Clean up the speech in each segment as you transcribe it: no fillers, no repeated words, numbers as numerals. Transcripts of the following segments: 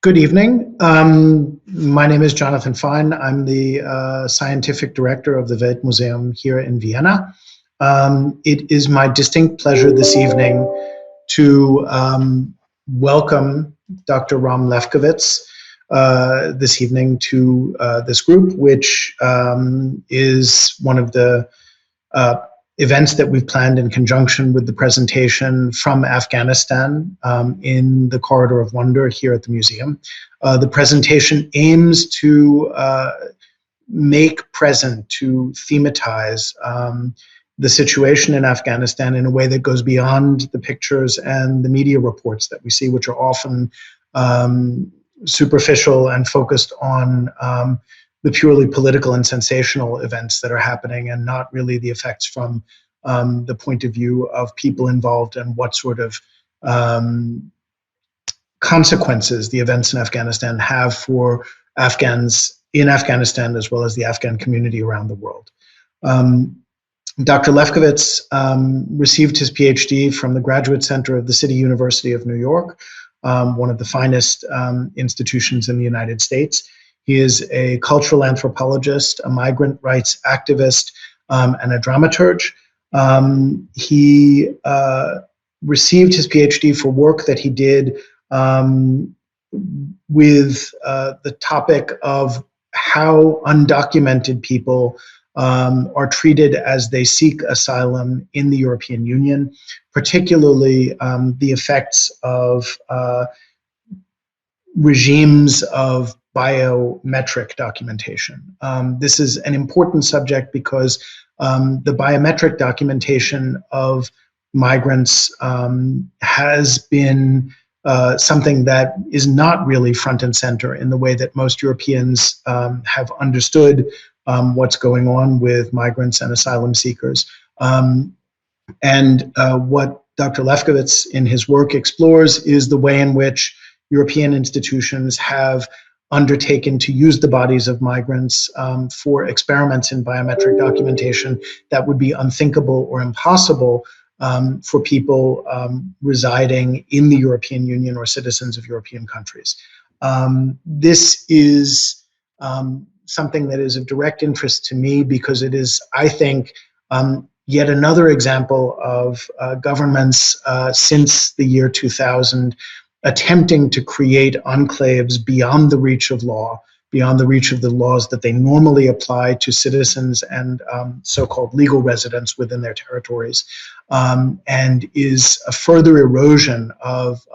Good evening. My name is Jonathan Fine. I'm the scientific director of the Weltmuseum here in Vienna. It is my distinct pleasure this evening to welcome Dr. Romm Lewkowicz this evening to this group, which is one of the events that we've planned in conjunction with the presentation from Afghanistan in the Corridor of Wonder here at the museum. The presentation aims to make present, to thematize the situation in Afghanistan in a way that goes beyond the pictures and the media reports that we see, which are often superficial and focused on the purely political and sensational events that are happening, and not really the effects from the point of view of people involved and what sort of consequences the events in Afghanistan have for Afghans in Afghanistan, as well as the Afghan community around the world. Dr. Lewkowicz received his PhD from the Graduate Center of the City University of New York, one of the finest institutions in the United States. He is a cultural anthropologist, a migrant rights activist, and a dramaturge. He received his PhD for work that he did with the topic of how undocumented people are treated as they seek asylum in the European Union, particularly the effects of regimes of biometric documentation. This is an important subject because the biometric documentation of migrants has been something that is not really front and center in the way that most Europeans have understood what's going on with migrants and asylum seekers. And what Dr. Lewkowicz in his work explores is the way in which European institutions have undertaken to use the bodies of migrants for experiments in biometric documentation that would be unthinkable or impossible for people residing in the European Union or citizens of European countries. This is something that is of direct interest to me because it is, I think, yet another example of governments since the year 2000 attempting to create enclaves beyond the reach of law, beyond the reach of the laws that they normally apply to citizens and so-called legal residents within their territories, and is a further erosion of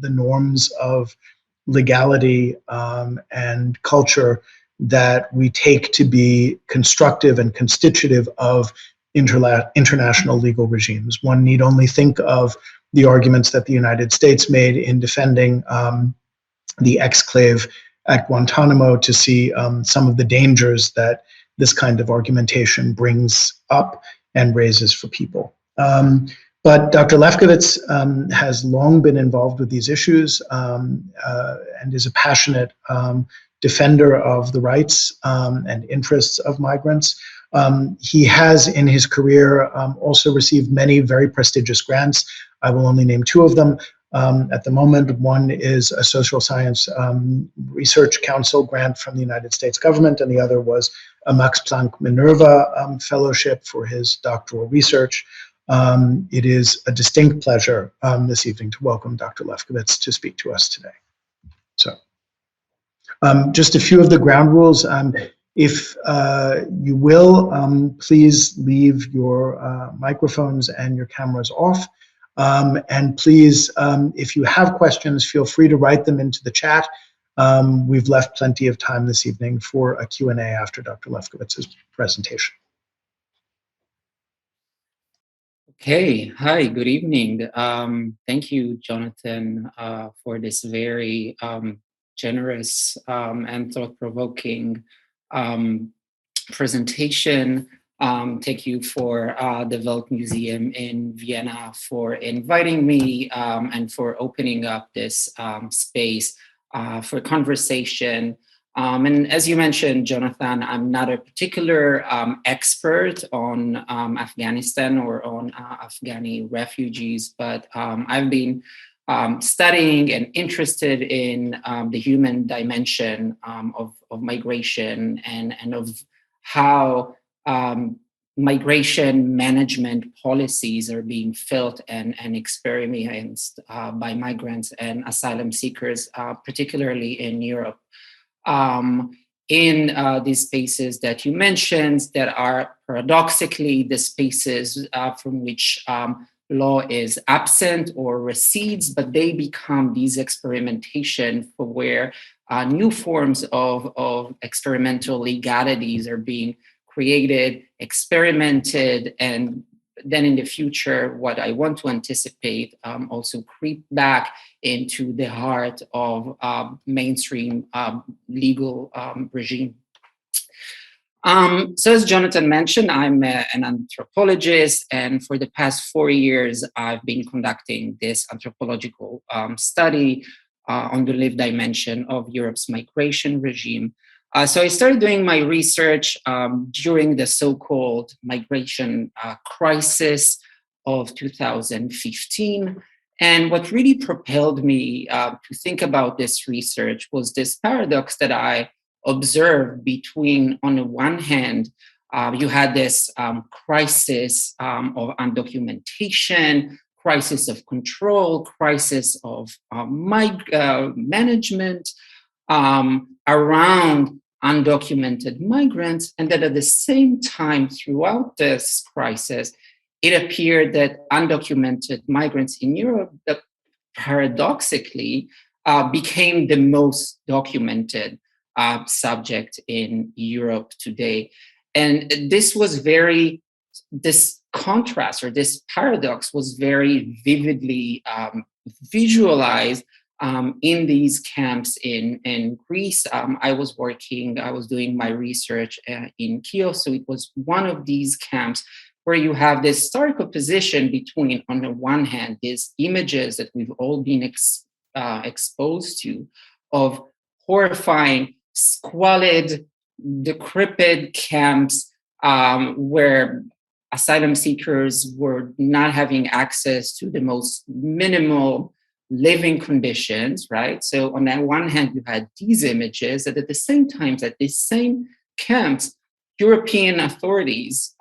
the norms of legality and culture that we take to be constructive and constitutive of international legal regimes. One need only think of the arguments that the United States made in defending the exclave at Guantanamo to see some of the dangers that this kind of argumentation brings up and raises for people. But Dr. Lewkowicz has long been involved with these issues and is a passionate defender of the rights and interests of migrants. He has in his career also received many very prestigious grants. I will only name two of them at the moment. One is a social science research council grant from the United States government, and the other was a Max Planck Minerva fellowship for his doctoral research. It is a distinct pleasure this evening to welcome Dr. Lewkowicz to speak to us today. So, just a few of the ground rules. If you will, please leave your microphones and your cameras off. And please, if you have questions, feel free to write them into the chat. We've left plenty of time this evening for a Q&A after Dr. Lewkowicz's presentation. Okay, hi, good evening. Thank you, Jonathan, for this very generous and thought-provoking presentation. Thank you for the Weltmuseum in Vienna for inviting me and for opening up this space for conversation. And as you mentioned, Jonathan, I'm not a particular expert on Afghanistan or on Afghani refugees, but I've been studying and interested in the human dimension of migration and of how migration management policies are being felt and experienced by migrants and asylum seekers, particularly in Europe. In these spaces that you mentioned, that are paradoxically the spaces from which law is absent or recedes, but they become these experimentation for where new forms of experimental legalities are being created, experimented, and then in the future, what I want to anticipate also creep back into the heart of mainstream legal regime. So as Jonathan mentioned, I'm an anthropologist, and for the past 4 years, I've been conducting this anthropological study on the lived dimension of Europe's migration regime. So I started doing my research during the so-called migration crisis of 2015. And what really propelled me to think about this research was this paradox that I observed between, on the one hand, you had this crisis of undocumentation, crisis of control, crisis of management around undocumented migrants, and that at the same time, throughout this crisis, it appeared that undocumented migrants in Europe, that paradoxically, became the most documented subject in Europe today. And this contrast or this paradox was very vividly visualized in these camps in Greece. I was doing my research in Chios, so it was one of these camps where you have this stark opposition between, on the one hand, these images that we've all been exposed to of horrifying, squalid, decrepit camps where asylum seekers were not having access to the most minimal living conditions, right? So on that one hand, you had these images, and at the same time, at these same camps, European authorities,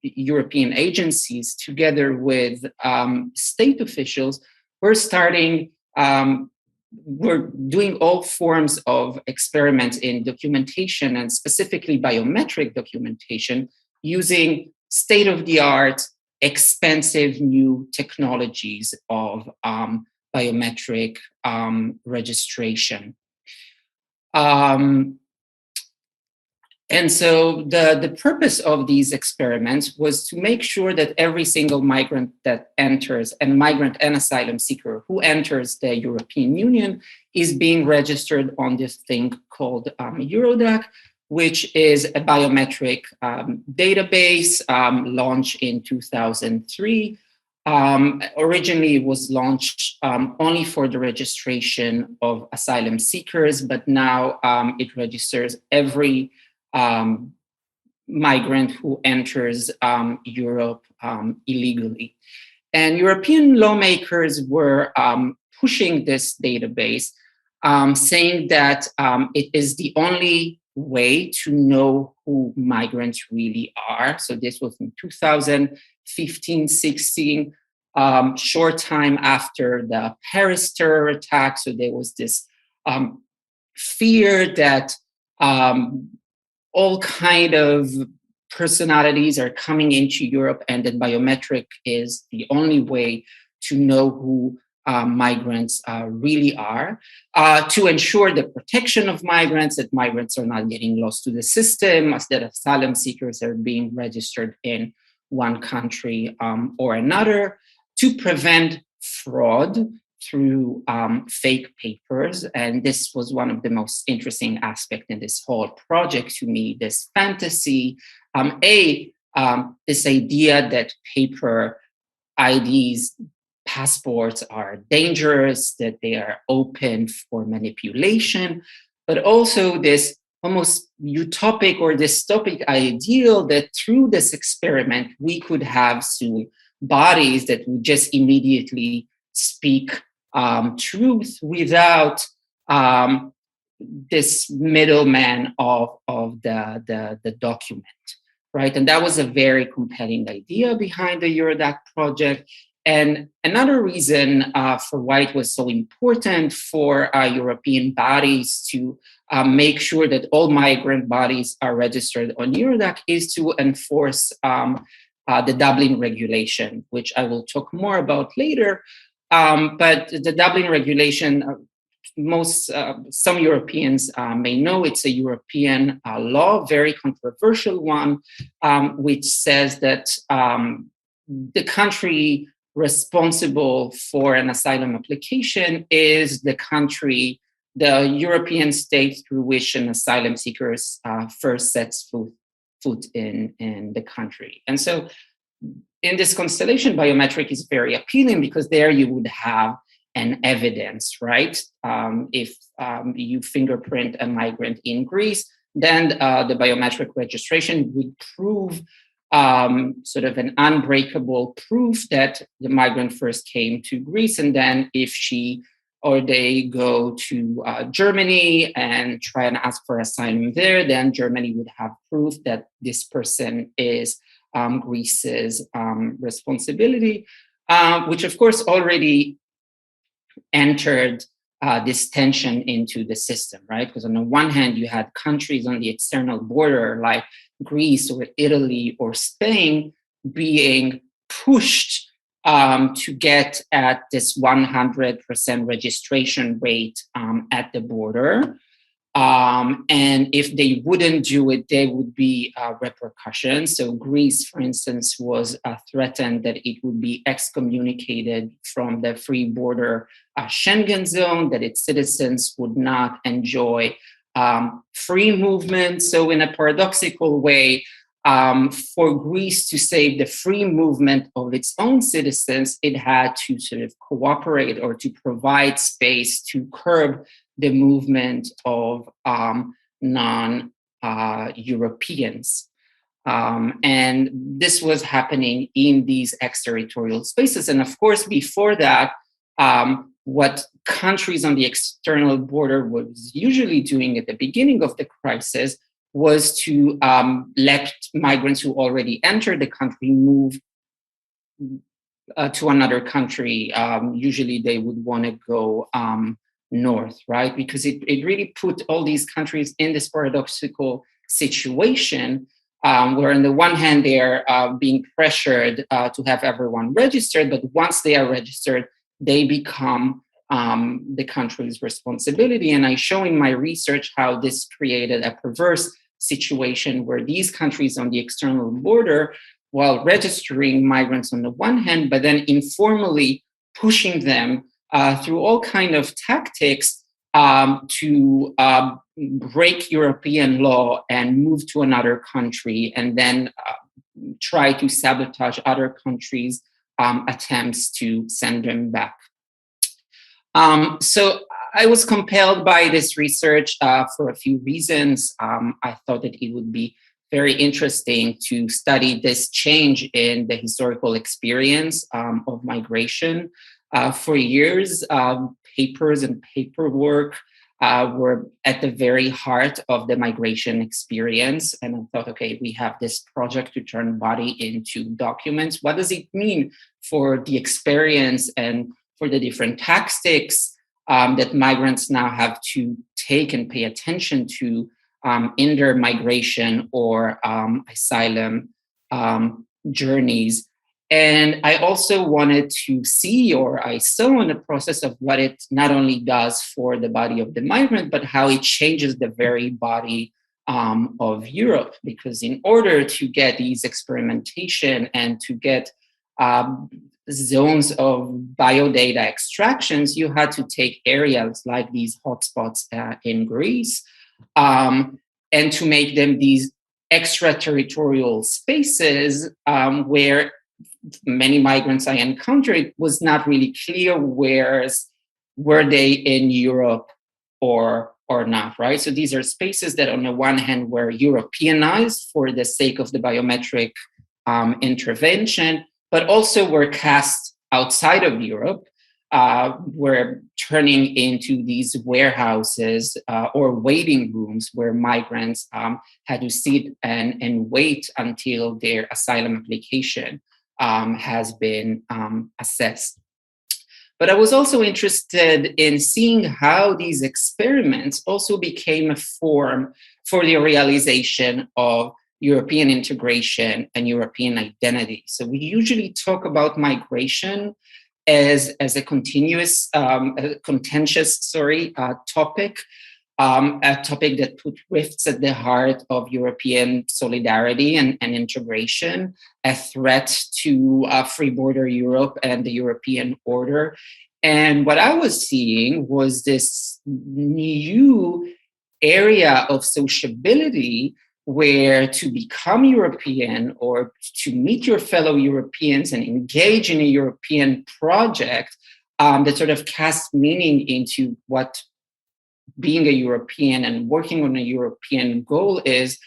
European agencies, together with state officials, were doing all forms of experiments in documentation, and specifically biometric documentation, using state-of-the-art, expensive new technologies of biometric registration. And so the purpose of these experiments was to make sure that every single migrant that enters, and migrant and asylum seeker who enters the European Union, is being registered on this thing called Eurodac, which is a biometric database launched in 2003. Originally, it was launched only for the registration of asylum seekers, but now it registers every migrant who enters Europe illegally. And European lawmakers were pushing this database, saying that it is the only way to know who migrants really are. So this was in 2015-16, short time after the Paris terror attack. So there was this fear that all kind of personalities are coming into Europe, and that biometric is the only way to know who migrants really are, to ensure the protection of migrants, that migrants are not getting lost to the system, as that asylum seekers are being registered in one country or another, to prevent fraud through fake papers. And this was one of the most interesting aspects in this whole project to me, this fantasy, this idea that paper IDs, passports are dangerous, that they are open for manipulation, but also this almost utopic or dystopic ideal that through this experiment, we could have soon bodies that would just immediately speak truth without this middleman of the document, right? And that was a very compelling idea behind the Eurodac project. And another reason for why it was so important for European bodies to make sure that all migrant bodies are registered on Eurodac is to enforce the Dublin regulation, which I will talk more about later. But the Dublin regulation, some Europeans may know it's a European law, very controversial one, which says that the country responsible for an asylum application is the European state through which an asylum seeker first sets foot in the country. And so in this constellation, biometric is very appealing because there you would have an evidence, right? If you fingerprint a migrant in Greece, then the biometric registration would prove sort of an unbreakable proof that the migrant first came to Greece. And then if she or they go to Germany and try and ask for asylum there, then Germany would have proof that this person is Greece's responsibility, which of course already entered this tension into the system, right? Because on the one hand, you had countries on the external border like Greece or Italy or Spain being pushed to get at this 100% registration rate at the border. And if they wouldn't do it, there would be repercussions. So Greece, for instance, was threatened that it would be excommunicated from the free border Schengen zone, that its citizens would not enjoy free movement. So in a paradoxical way, for Greece to save the free movement of its own citizens, it had to sort of cooperate or to provide space to curb the movement of non-Europeans. And this was happening in these exterritorial spaces. And of course, before that, what countries on the external border was usually doing at the beginning of the crisis was to let migrants who already entered the country move to another country. Usually they would want to go north, right? Because it really put all these countries in this paradoxical situation where on the one hand, they're being pressured to have everyone registered, but once they are registered, they become the country's responsibility. And I show in my research how this created a perverse situation where these countries on the external border, while registering migrants on the one hand, but then informally pushing them through all kind of tactics to break European law and move to another country, and then try to sabotage other countries' attempts to send them back. So I was compelled by this research for a few reasons. I thought that it would be very interesting to study this change in the historical experience of migration. For years, papers and paperwork were at the very heart of the migration experience. And I thought, okay, we have this project to turn body into documents. What does it mean for the experience and for the different tactics that migrants now have to take and pay attention to in their migration or asylum journeys? And I also wanted to see, or I saw in the process of what it not only does for the body of the migrant, but how it changes the very body of Europe. Because in order to get these experimentation and to get zones of biodata extractions, you had to take areas like these hotspots in Greece and to make them these extraterritorial spaces where many migrants I encountered, it was not really clear were they in Europe or not, right? So these are spaces that on the one hand were Europeanized for the sake of the biometric intervention, but also were cast outside of Europe. were turning into these warehouses or waiting rooms where migrants had to sit and wait until their asylum application has been assessed. But I was also interested in seeing how these experiments also became a form for the realization of European integration and European identity. So we usually talk about migration as a continuous, contentious topic, a topic that put rifts at the heart of European solidarity and integration, a threat to free border Europe and the European order. And what I was seeing was this new area of sociability where to become European or to meet your fellow Europeans and engage in a European project that sort of casts meaning into what being a European and working on a European goal is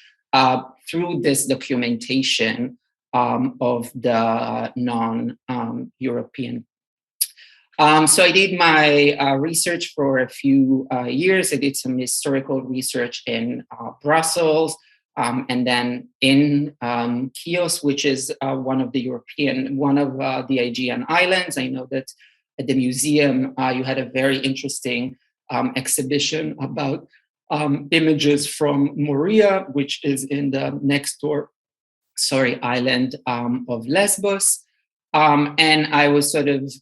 through this documentation of the non-European. So I did my research for a few years. I did some historical research in Brussels, and then in Chios, which is one of the Aegean islands. I know that at the museum you had a very interesting exhibition about images from Moria, which is in the next door, island of Lesbos. And I was sort of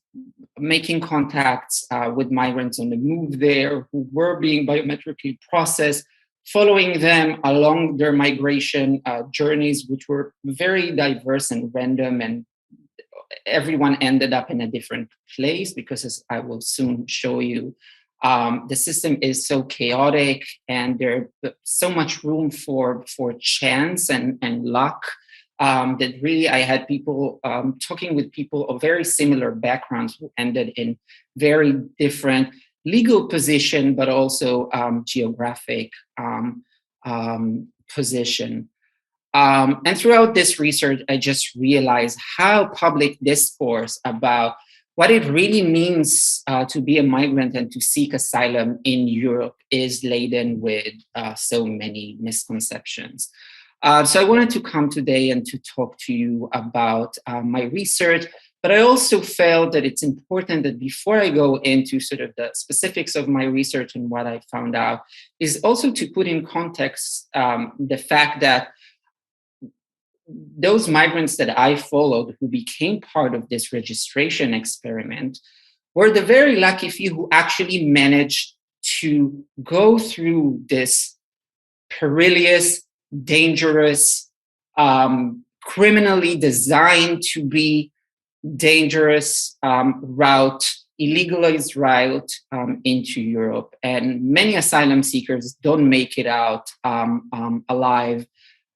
making contacts with migrants on the move there who were being biometrically processed, following them along their migration journeys, which were very diverse and random, and everyone ended up in a different place because, as I will soon show you, the system is so chaotic and there's so much room for chance and luck that really I had people talking with people of very similar backgrounds who ended in very different legal position, but also geographic position. And throughout this research, I just realized how public discourse about what it really means to be a migrant and to seek asylum in Europe is laden with so many misconceptions. So I wanted to come today and to talk to you about my research, but I also felt that it's important that before I go into sort of the specifics of my research and what I found out, is also to put in context the fact that those migrants that I followed who became part of this registration experiment were the very lucky few who actually managed to go through this perilous, dangerous, criminally designed to be dangerous illegalized route into Europe. And many asylum seekers don't make it out alive.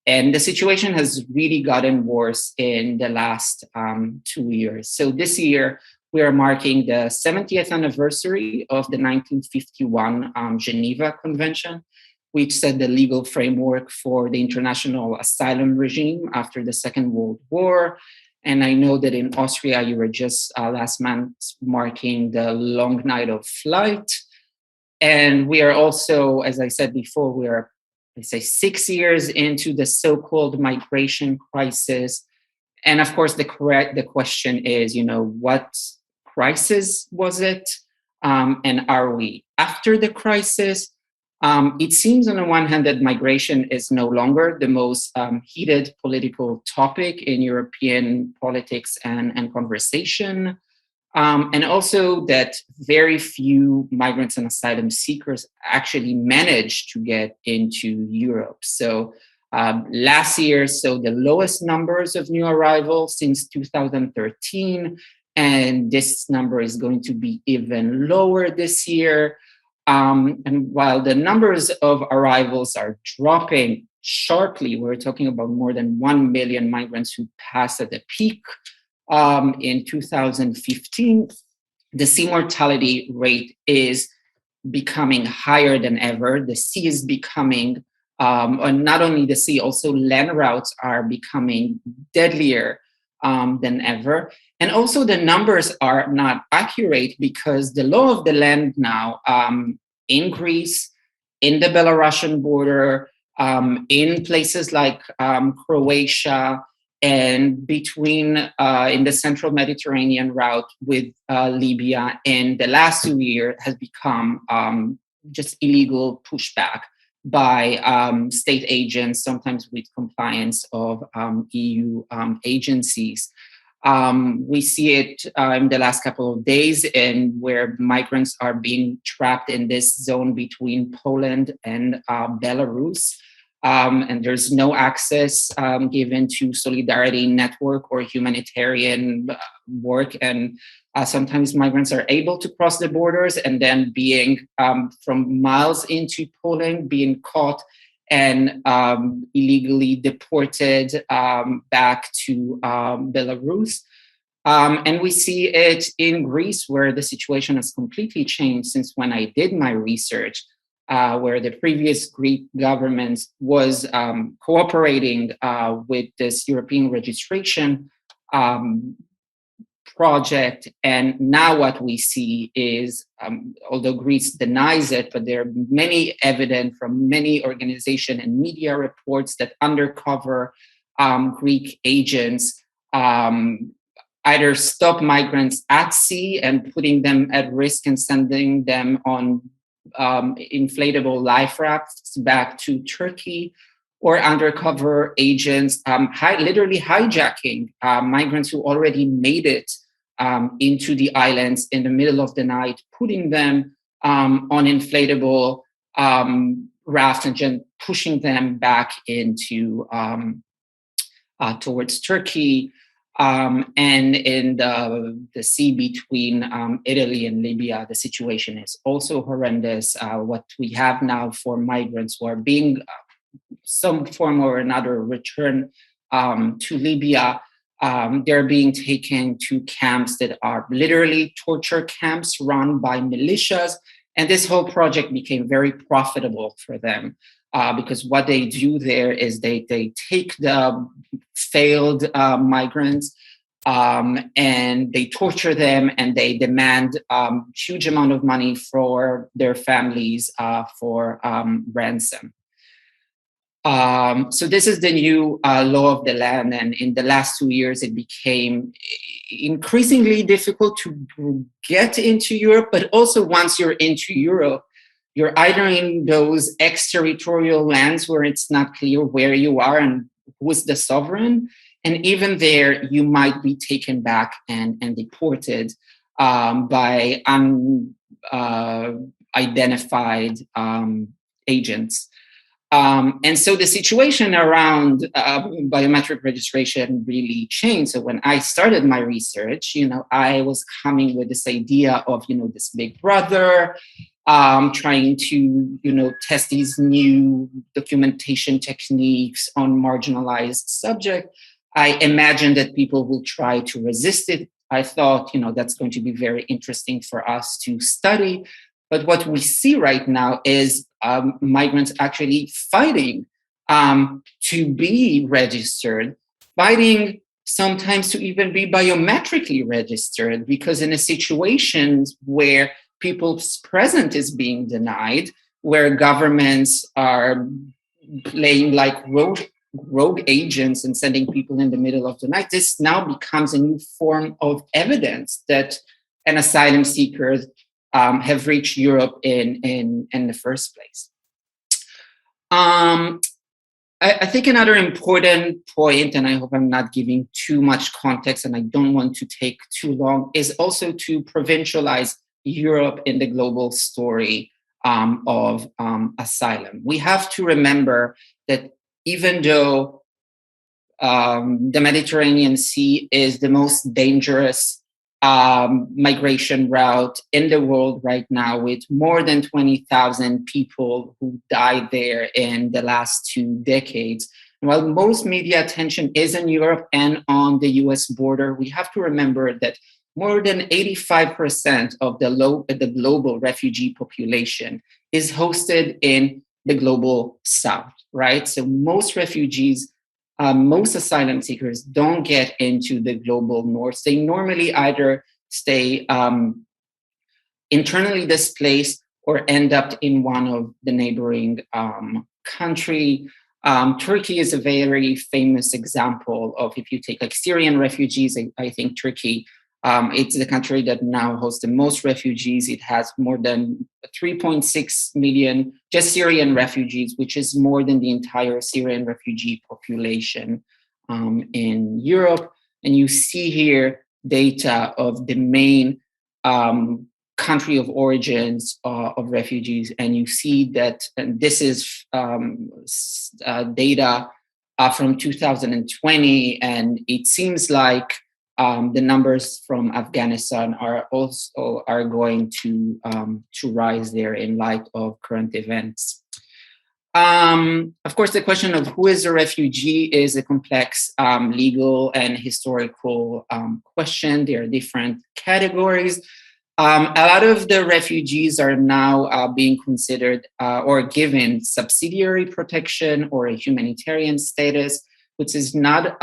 And the situation has really gotten worse in the last 2 years. So this year, we are marking the 70th anniversary of the 1951 Geneva Convention, which set the legal framework for the international asylum regime after the Second World War. And I know that in Austria, you were just last month marking the long night of flight. And we are also, as I said before, we are, I say, 6 years into the so-called migration crisis. And of course, the question is, what crisis was it? And are we after the crisis? It seems on the one hand that migration is no longer the most heated political topic in European politics and conversation. And also that very few migrants and asylum seekers actually managed to get into Europe. So last year saw the lowest numbers of new arrivals since 2013. And this number is going to be even lower this year. And while the numbers of arrivals are dropping sharply, we're talking about more than 1 million migrants who passed at the peak in 2015, the sea mortality rate is becoming higher than ever. The sea is becoming, and not only the sea, also land routes are becoming deadlier than ever. And also the numbers are not accurate because the law of the land now in Greece, in the Belarusian border, in places like Croatia, and between in the central Mediterranean route with Libya in the last 2 years has become just illegal pushback by state agents, sometimes with compliance of EU agencies. We see it in the last couple of days, and where migrants are being trapped in this zone between Poland and Belarus. And there's no access given to solidarity network or humanitarian work. And sometimes migrants are able to cross the borders and then being from miles into Poland, being caught and illegally deported back to Belarus. And we see it in Greece, where the situation has completely changed since when I did my research, where the previous Greek government was cooperating with this European registration project. And now what we see is, although Greece denies it, but there are many evidence from many organizations and media reports that undercover Greek agents either stop migrants at sea and putting them at risk and sending them on inflatable life rafts back to Turkey, or undercover agents literally hijacking migrants who already made it into the islands in the middle of the night, putting them on inflatable rafts and just pushing them back into towards Turkey. And in the sea between Italy and Libya, the situation is also horrendous. What we have now for migrants who are being some form or another returned to Libya, they're being taken to camps that are literally torture camps run by militias. And this whole project became very profitable for them because what they do there is they take the failed migrants and they torture them, and they demand huge amount of money for their families for ransom. So this is the new law of the land, and in the last 2 years, it became increasingly difficult to get into Europe. But also, once you're into Europe, you're either in those exterritorial lands where it's not clear where you are and who is the sovereign, and even there, you might be taken back and deported by unidentified agents. And so the situation around biometric registration really changed. So when I started my research, I was coming with this idea of, this big brother, trying to, test these new documentation techniques on marginalized subjects. I imagined that people will try to resist it. I thought, that's going to be very interesting for us to study. But what we see right now is migrants actually fighting to be registered, fighting sometimes to even be biometrically registered, because in a situation where people's presence is being denied, where governments are playing like rogue agents and sending people in the middle of the night, this now becomes a new form of evidence that an asylum seeker have reached Europe in the first place. I think another important point, and I hope I'm not giving too much context and I don't want to take too long, is also to provincialize Europe in the global story of asylum. We have to remember that even though the Mediterranean Sea is the most dangerous migration route in the world right now, with more than 20,000 people who died there in the last 2 decades. And while most media attention is in Europe and on the US border, we have to remember that more than 85% of the global refugee population is hosted in the global south, right? So most refugees most asylum seekers don't get into the global north. They normally either stay internally displaced or end up in one of the neighboring country. Turkey is a very famous example of, if you take like Syrian refugees, I think Turkey, it's the country that now hosts the most refugees. It has more than 3.6 million just Syrian refugees, which is more than the entire Syrian refugee population in Europe. And you see here data of the main country of origins of refugees, and you see that, and this is data from 2020, and it seems like the numbers from Afghanistan are also going to rise there in light of current events. Of course, the question of who is a refugee is a complex legal and historical question. There are different categories. A lot of the refugees are now being considered or given subsidiary protection or a humanitarian status, which is not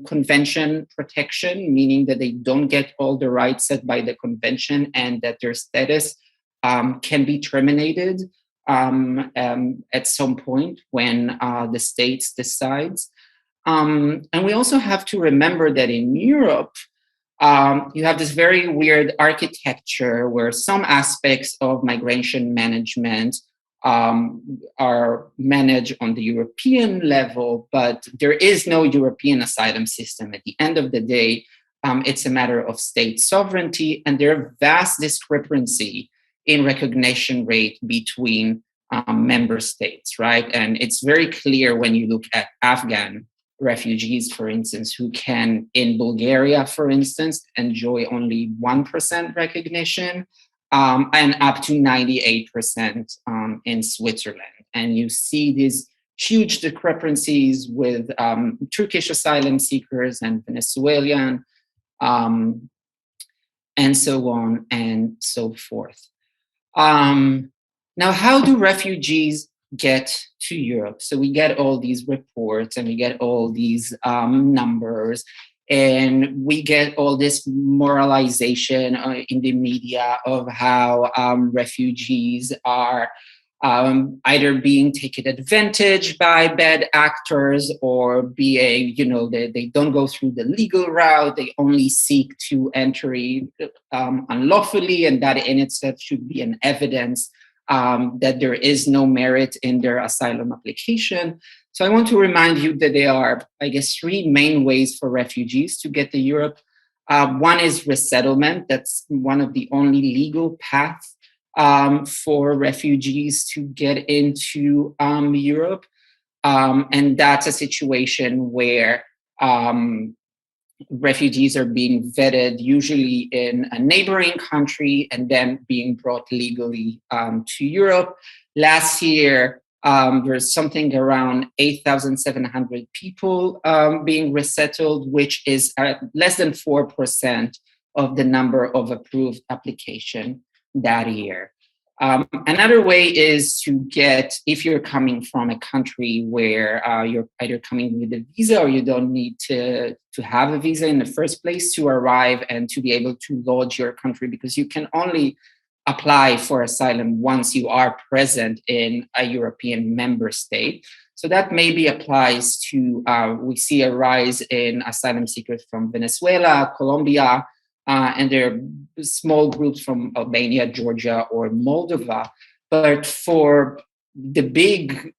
convention protection, meaning that they don't get all the rights set by the convention and that their status can be terminated at some point when the state decides. And we also have to remember that in Europe, you have this very weird architecture where some aspects of migration management are managed on the European level, but there is no European asylum system. At the end of the day, it's a matter of state sovereignty, and there are vast discrepancy in recognition rate between member states, right? And it's very clear when you look at Afghan refugees, for instance, who can, in Bulgaria, for instance, enjoy only 1% recognition, and up to 98% in Switzerland. And you see these huge discrepancies with Turkish asylum seekers and Venezuelan, and so on and so forth. Now, how do refugees get to Europe? So we get all these reports and we get all these numbers, and we get all this moralization in the media of how refugees are either being taken advantage by bad actors or being, they don't go through the legal route. They only seek to enter unlawfully, and that in itself should be an evidence that there is no merit in their asylum application. So I want to remind you that there are, I guess, three main ways for refugees to get to Europe. One is resettlement. That's one of the only legal paths for refugees to get into Europe. And that's a situation where refugees are being vetted, usually in a neighboring country, and then being brought legally to Europe. Last year, there's something around 8,700 people being resettled, which is less than 4% of the number of approved applications that year. Another way is to get, if you're coming from a country where you're either coming with a visa or you don't need to have a visa in the first place, to arrive and to be able to lodge your country, because you can only apply for asylum once you are present in a European member state. So that maybe applies to, we see a rise in asylum seekers from Venezuela, Colombia, and there are small groups from Albania, Georgia, or Moldova. But for the big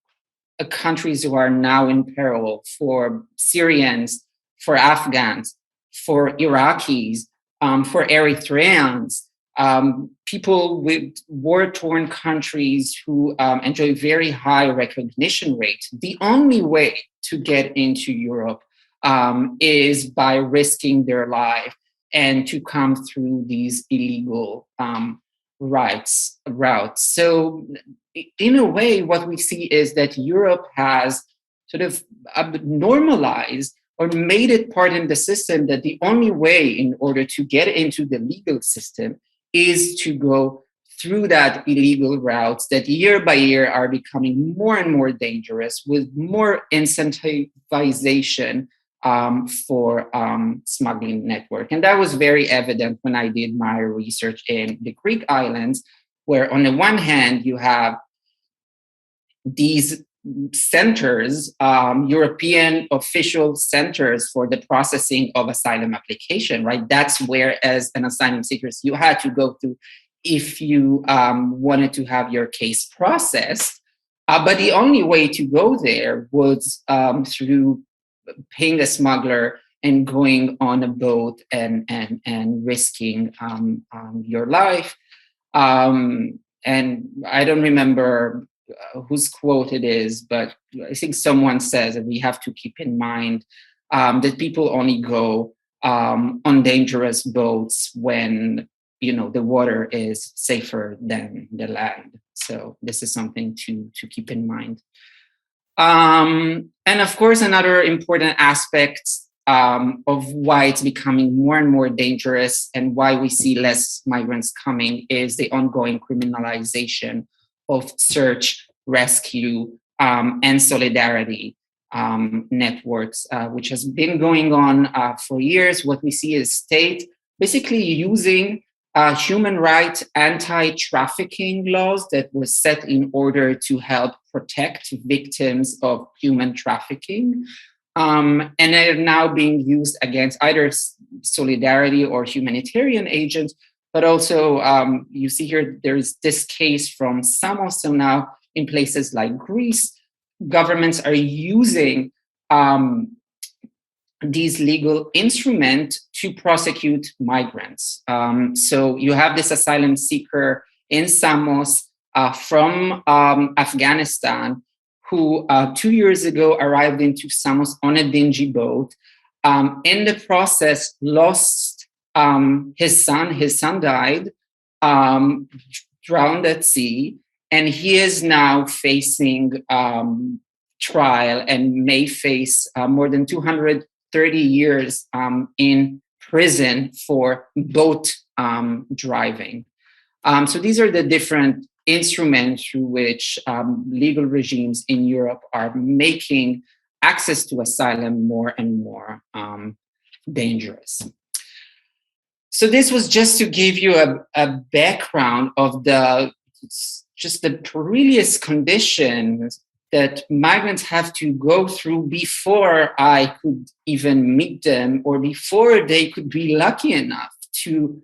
countries who are now in peril, for Syrians, for Afghans, for Iraqis, for Eritreans, people with war-torn countries who enjoy very high recognition rates, the only way to get into Europe is by risking their life and to come through these illegal routes. So in a way, what we see is that Europe has sort of normalized or made it part in the system that the only way in order to get into the legal system is to go through that illegal routes that year by year are becoming more and more dangerous, with more incentivization for smuggling network. And that was very evident when I did my research in the Greek islands, where on the one hand you have these centers, European official centers for the processing of asylum application, right? That's where, as an asylum seeker, you had to go to if you wanted to have your case processed. But the only way to go there was through paying a smuggler and going on a boat and risking your life. And I don't remember whose quote it is, but I think someone says that we have to keep in mind that people only go on dangerous boats when, you know, the water is safer than the land. So this is something to keep in mind. And of course, another important aspect of why it's becoming more and more dangerous and why we see less migrants coming is the ongoing criminalization of search, rescue, and solidarity networks, which has been going on for years. What we see is state basically using human rights anti-trafficking laws that were set in order to help protect victims of human trafficking. And they're now being used against either solidarity or humanitarian agents. But also, you see here, there's this case from Samos. So now in places like Greece, governments are using these legal instruments to prosecute migrants. So you have this asylum seeker in Samos from Afghanistan who 2 years ago arrived into Samos on a dingy boat. In the process, lost his son. His son died, drowned at sea, and he is now facing trial and may face more than 230 years in prison for boat driving. So these are the different instruments through which legal regimes in Europe are making access to asylum more and more dangerous. So this was just to give you a background of the perilous conditions that migrants have to go through before I could even meet them, or before they could be lucky enough to,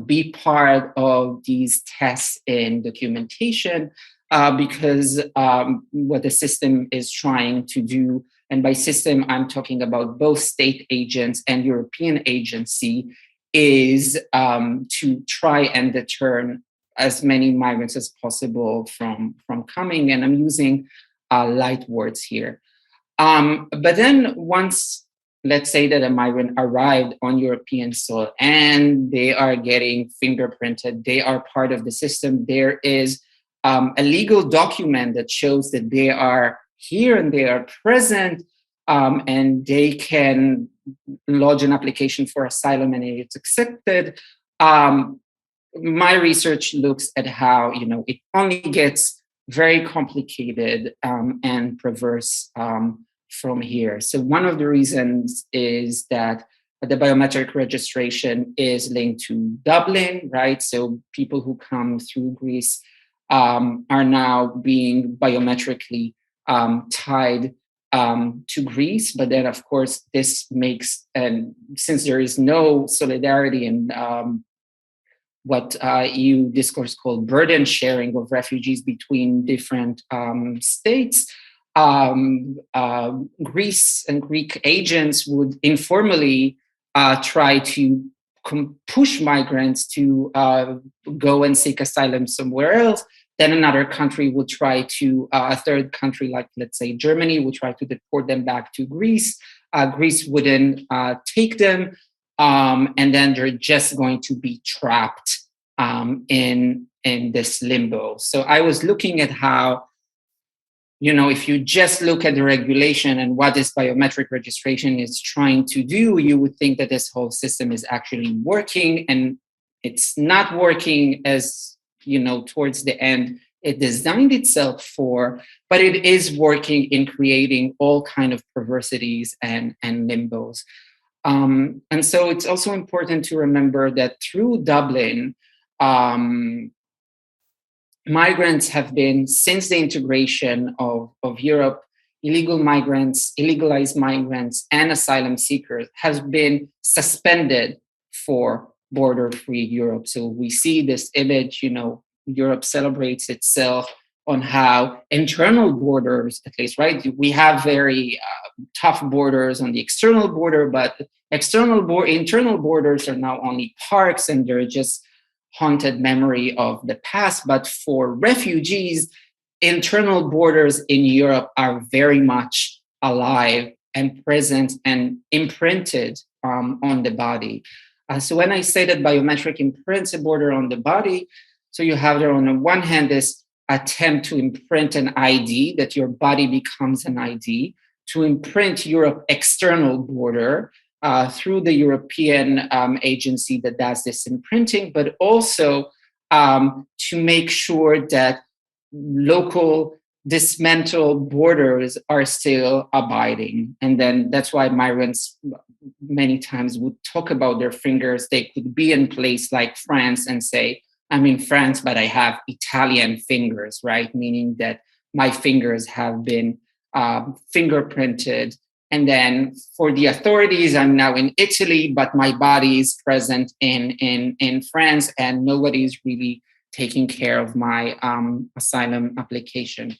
be part of these tests and documentation, because what the system is trying to do, and by system I'm talking about both state agents and European agency, is to try and deter as many migrants as possible from coming. And I'm using light words here. But then once, let's say that a migrant arrived on European soil and they are getting fingerprinted, they are part of the system, there is a legal document that shows that they are here and they are present, and they can lodge an application for asylum and it's accepted. My research looks at how, it only gets very complicated and perverse from here. So one of the reasons is that the biometric registration is linked to Dublin, right? So people who come through Greece are now being biometrically tied to Greece. But then, of course, this makes, and since there is no solidarity and what EU discourse called burden sharing of refugees between different states, Greece and Greek agents would informally try to push migrants to go and seek asylum somewhere else. Then another country would try to, a third country like, let's say, Germany, would try to deport them back to Greece. Greece wouldn't take them. And then they're just going to be trapped in this limbo. So I was looking at how, if you just look at the regulation and what this biometric registration is trying to do, you would think that this whole system is actually working, and it's not working as towards the end, it designed itself for, but it is working in creating all kind of perversities and limbos. And so it's also important to remember that through Dublin, migrants have been, since the integration of Europe, illegal migrants, illegalized migrants, and asylum seekers has been suspended for border-free Europe. So we see this image, Europe celebrates itself on how internal borders, at least, right? We have very tough borders on the external border, but internal borders are now only parks, and they're just haunted memory of the past. But for refugees, internal borders in Europe are very much alive and present and imprinted on the body. So when I say that biometric imprints a border on the body, so you have there on the one hand this attempt to imprint an ID, that your body becomes an ID, to imprint Europe external border through the European agency that does this imprinting, but also to make sure that local dismantled borders are still abiding. And then that's why migrants many times would talk about their fingers. They could be in place like France and say, I'm in France, but I have Italian fingers, right? Meaning that my fingers have been fingerprinted. And then for the authorities, I'm now in Italy, but my body is present in France, and nobody's really taking care of my asylum application.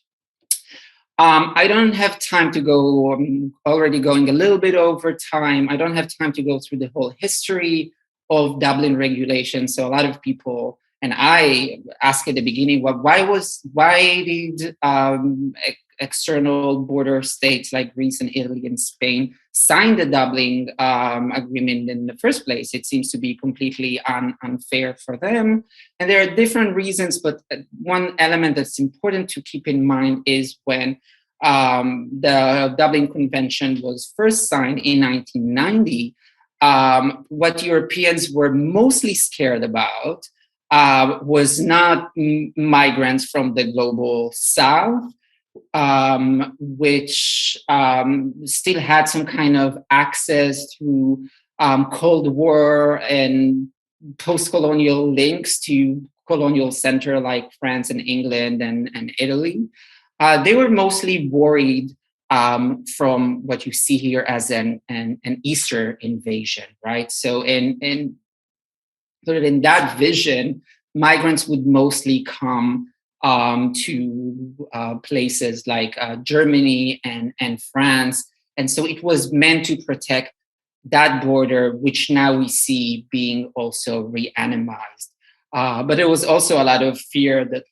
I don't have time to go, I'm already going a little bit over time. I don't have time to go through the whole history of Dublin regulation. So a lot of people, and I asked at the beginning, why did external border states like Greece and Italy and Spain sign the Dublin agreement in the first place? It seems to be completely unfair for them. And there are different reasons, but one element that's important to keep in mind is when the Dublin Convention was first signed in 1990, what Europeans were mostly scared about was not migrants from the global south, which still had some kind of access through Cold War and post-colonial links to colonial center like France and England and Italy. They were mostly worried from what you see here as an Easter invasion, right? So in that vision, migrants would mostly come to places like Germany and France. And so it was meant to protect that border, which now we see being also reanimized. But there was also a lot of fear that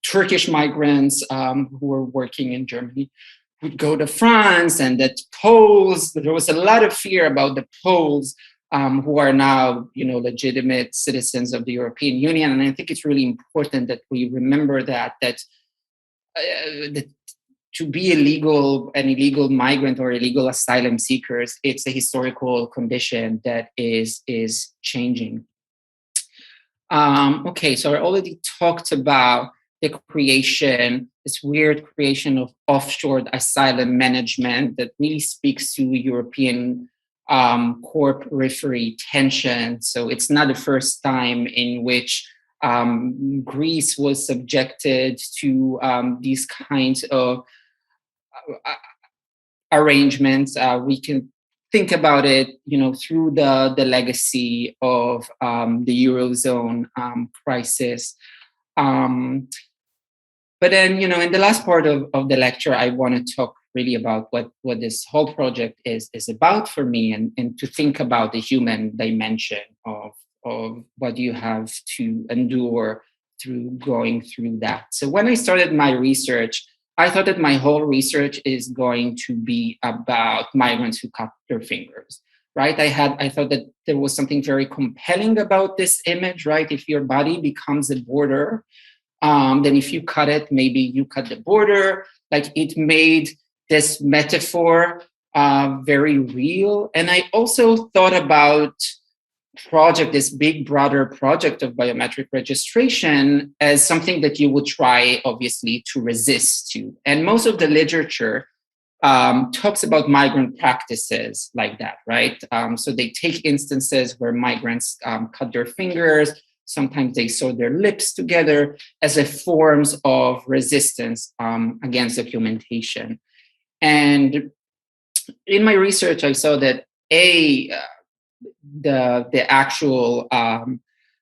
Turkish migrants who were working in Germany would go to France, and that Poles, there was a lot of fear about the Poles who are now, legitimate citizens of the European Union. And I think it's really important that we remember that to be an illegal migrant or illegal asylum seekers, it's a historical condition that is changing. Okay, so I already talked about the creation, this weird creation of offshore asylum management that really speaks to European core periphery tension. So it's not the first time in which Greece was subjected to these kinds of arrangements. We can think about it, through the legacy of the Eurozone crisis. But then, in the last part of the lecture, I want to talk really about what this whole project is about for me, and to think about the human dimension of what you have to endure through going through that. So when I started my research, I thought that my whole research is going to be about migrants who cut their fingers, right? I thought that there was something very compelling about this image, right? If your body becomes a border, then if you cut it, maybe you cut the border. Like, it made this metaphor very real. And I also thought about project, this big, broader project of biometric registration, as something that you would try, obviously, to resist to. And most of the literature talks about migrant practices like that, right? So they take instances where migrants cut their fingers, sometimes they sew their lips together as a forms of resistance against documentation. And in my research, I saw that the actual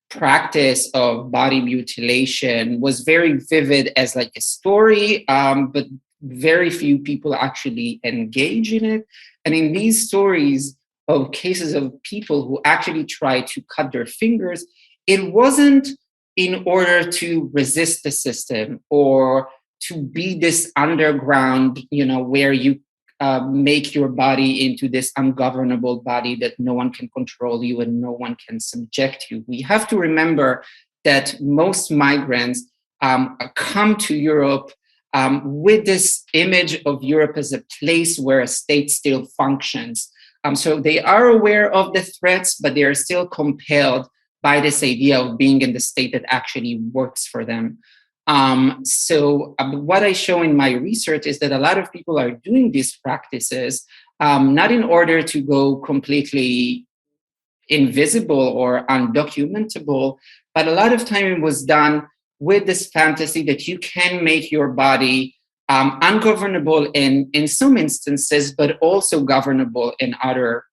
practice of body mutilation was very vivid as like a story, but very few people actually engage in it. And in these stories of cases of people who actually try to cut their fingers, it wasn't in order to resist the system or to be this underground, where you make your body into this ungovernable body that no one can control you and no one can subject you. We have to remember that most migrants come to Europe with this image of Europe as a place where a state still functions. So they are aware of the threats, but they are still compelled by this idea of being in the state that actually works for them. So what I show in my research is that a lot of people are doing these practices, not in order to go completely invisible or undocumentable, but a lot of time it was done with this fantasy that you can make your body ungovernable in some instances, but also governable in other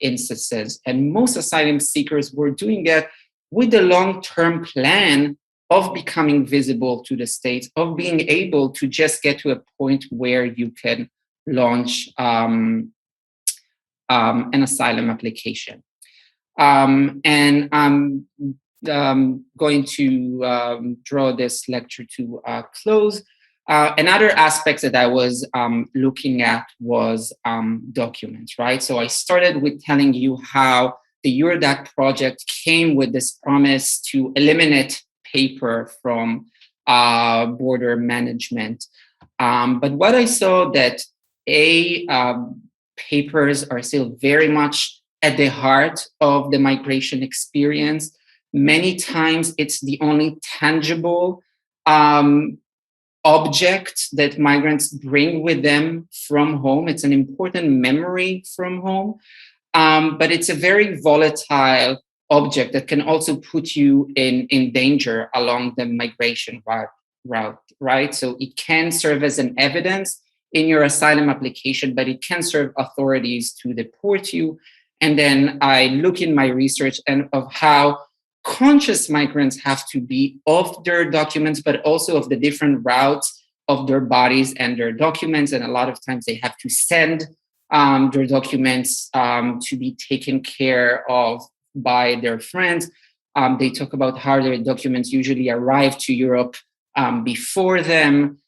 instances. And most asylum seekers were doing it with the long-term plan of becoming visible to the state, of being able to just get to a point where you can launch an asylum application. And I'm going to draw this lecture to a close. Another aspect that I was looking at was documents, right? So I started with telling you how the Eurodac project came with this promise to eliminate paper from border management. But what I saw that papers are still very much at the heart of the migration experience. Many times it's the only tangible object that migrants bring with them from home. It's an important memory from home, but it's a very volatile object that can also put you in danger along the migration route, right? So it can serve as an evidence in your asylum application, but it can serve authorities to deport you. And then I look in my research and of how conscious migrants have to be of their documents, but also of the different routes of their bodies and their documents. And a lot of times they have to send their documents to be taken care of by their friends. They talk about how their documents usually arrive to Europe before them.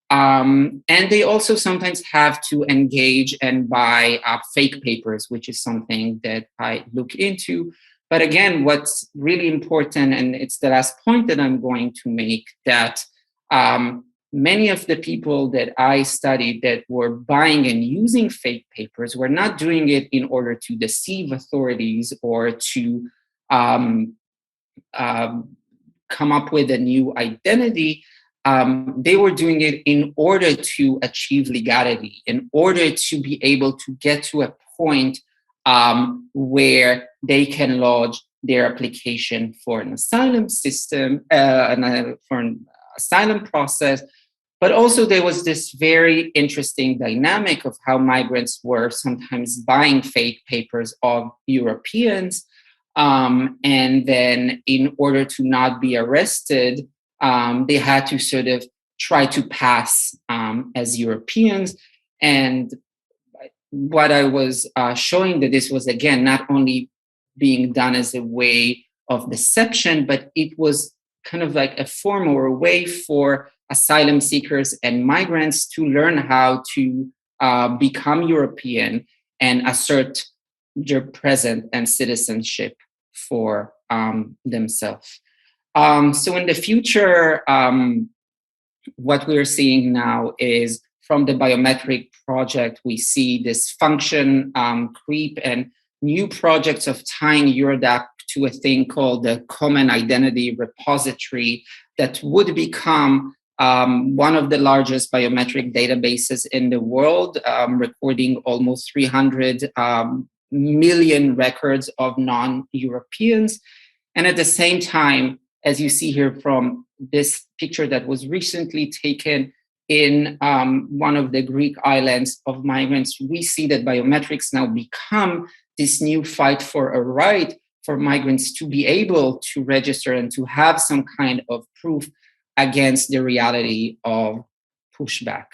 And they also sometimes have to engage and buy fake papers, which is something that I look into. But again, what's really important, and it's the last point that I'm going to make, that many of the people that I studied that were buying and using fake papers were not doing it in order to deceive authorities or to come up with a new identity. They were doing it in order to achieve legality, in order to be able to get to a point where they can lodge their application for an asylum system, for an asylum process. But also there was this very interesting dynamic of how migrants were sometimes buying fake papers of Europeans. And then in order to not be arrested, they had to sort of try to pass as Europeans. And what I was showing that this was, again, not only being done as a way of deception, but it was kind of like a form or a way for asylum seekers and migrants to learn how to become European and assert their presence and citizenship for themselves. So in the future, what we're seeing now is from the biometric project, we see this function creep, and new projects of tying Eurodac to a thing called the Common Identity Repository that would become one of the largest biometric databases in the world, recording almost 300 million records of non-Europeans. And at the same time, as you see here from this picture that was recently taken in one of the Greek islands of migrants, we see that biometrics now become this new fight for a right for migrants to be able to register and to have some kind of proof against the reality of pushback.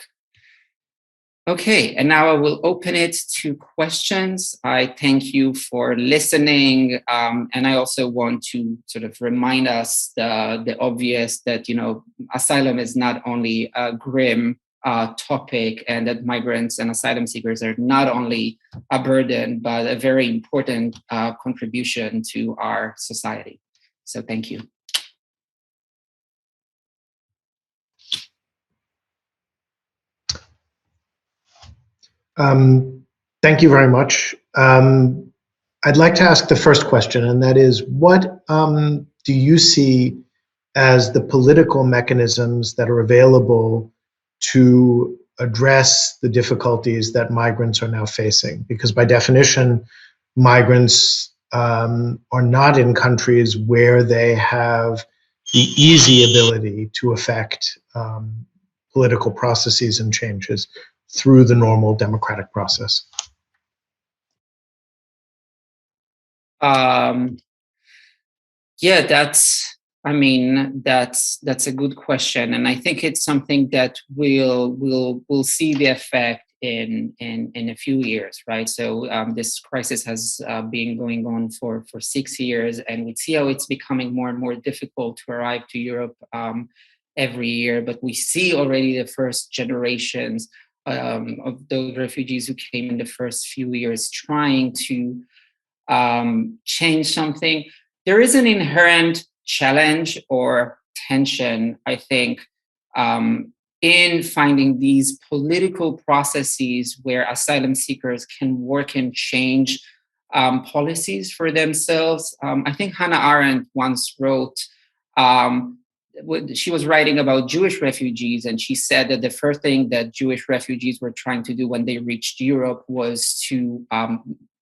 Okay, and now I will open it to questions. I thank you for listening, and I also want to sort of remind us the obvious that, you know, asylum is not only a grim topic, and that migrants and asylum seekers are not only a burden, but a very important contribution to our society. So thank you. Thank you very much. I'd like to ask the first question, and that is, what do you see as the political mechanisms that are available to address the difficulties that migrants are now facing? Because by definition, migrants are not in countries where they have the easy ability to affect political processes and changes through the normal democratic process. Yeah, that's a good question, and I think it's something that we'll see the effect in a few years, right? So this crisis has been going on for 6 years, and we see how it's becoming more and more difficult to arrive to Europe every year. But we see already the first generations of those refugees who came in the first few years trying to change something. There is an inherent challenge or tension, I think, in finding these political processes where asylum seekers can work and change policies for themselves. I think Hannah Arendt once wrote, she was writing about Jewish refugees, and she said that the first thing that Jewish refugees were trying to do when they reached Europe was to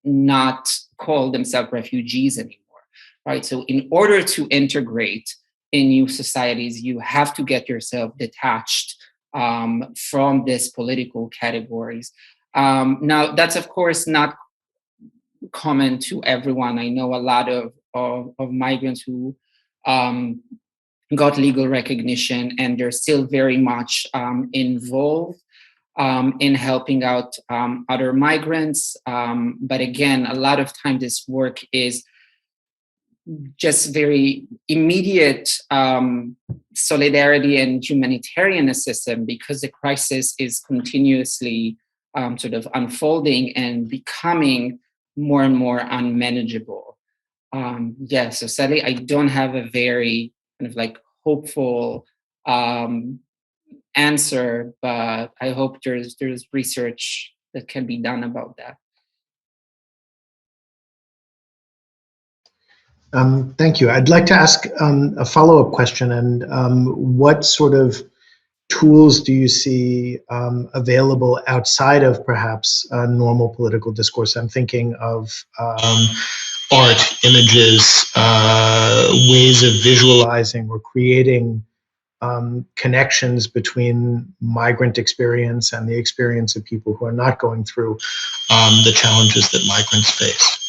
not call themselves refugees anymore, right? So in order to integrate in new societies, you have to get yourself detached from these political categories. Now, that's of course not common to everyone. I know a lot of migrants who got legal recognition, and they're still very much involved in helping out other migrants. But again, a lot of time this work is just very immediate solidarity and humanitarian assistance, because the crisis is continuously sort of unfolding and becoming more and more unmanageable. Yeah, so sadly, I don't have a very kind of like hopeful answer, but I hope there's research that can be done about that. Thank you. I'd like to ask a follow-up question, and what sort of tools do you see available outside of perhaps normal political discourse? I'm thinking of art, images, ways of visualizing or creating connections between migrant experience and the experience of people who are not going through the challenges that migrants face.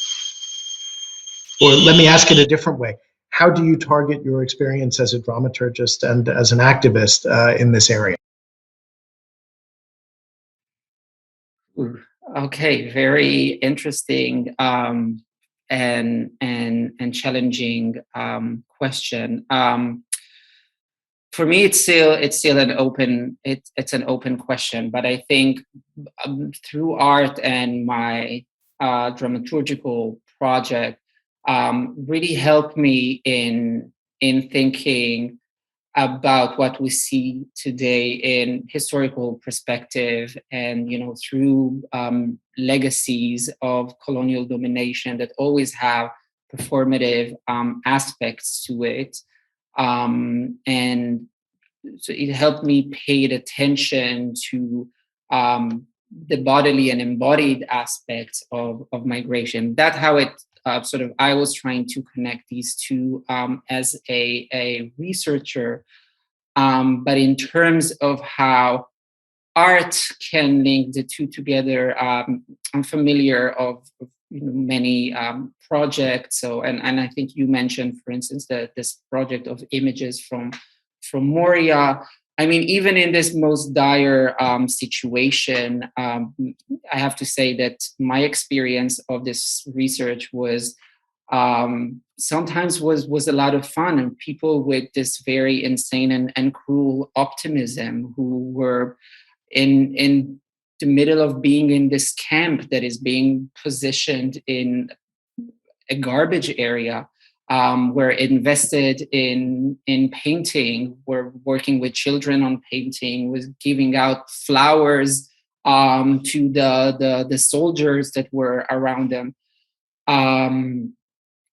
Or let me ask it a different way. How do you target your experience as a dramaturgist and as an activist in this area? Okay, very interesting and challenging question. For me, it's still an open question, but I think through art and my dramaturgical project really helped me in thinking about what we see today in historical perspective and, through legacies of colonial domination that always have performative aspects to it. And so it helped me pay attention to the bodily and embodied aspects of migration. That's how it I was trying to connect these two as a researcher. But in terms of how art can link the two together, I'm familiar of many projects. So, and I think you mentioned, for instance, this project of images from Moria. I mean, even in this most dire situation, I have to say that my experience of this research was sometimes was a lot of fun, and people with this very insane and cruel optimism who were in the middle of being in this camp that is being positioned in a garbage area. We're invested in painting. We're working with children on painting. We're giving out flowers to the soldiers that were around them.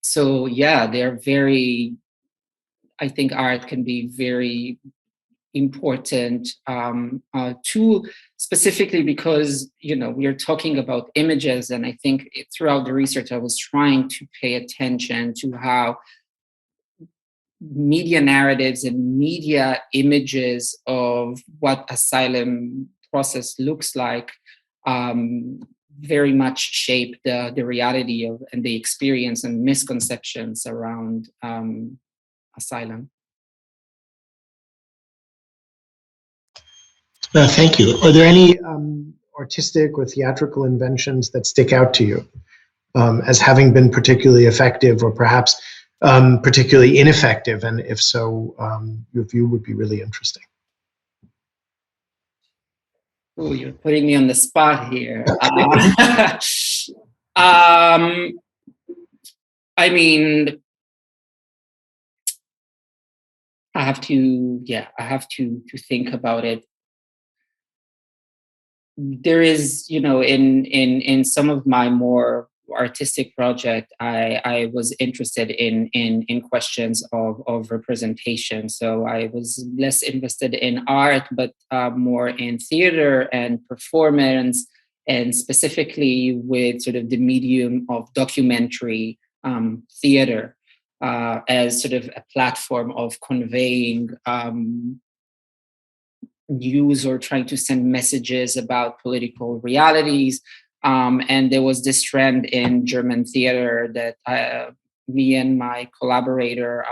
So yeah, they're very. I think art can be very important tool, specifically because we are talking about images, and I think throughout the research I was trying to pay attention to how media narratives and media images of what asylum process looks like very much shape the reality of and the experience and misconceptions around asylum. Thank you. Are there any artistic or theatrical inventions that stick out to you as having been particularly effective or perhaps particularly ineffective? And if so, your view would be really interesting. Oh, you're putting me on the spot here. I mean, I have to think about it. There is, in some of my more artistic project, I was interested in questions of representation. So I was less interested in art, but more in theater and performance, and specifically with sort of the medium of documentary theater as sort of a platform of conveying news or trying to send messages about political realities. And there was this trend in German theater that me and my collaborator,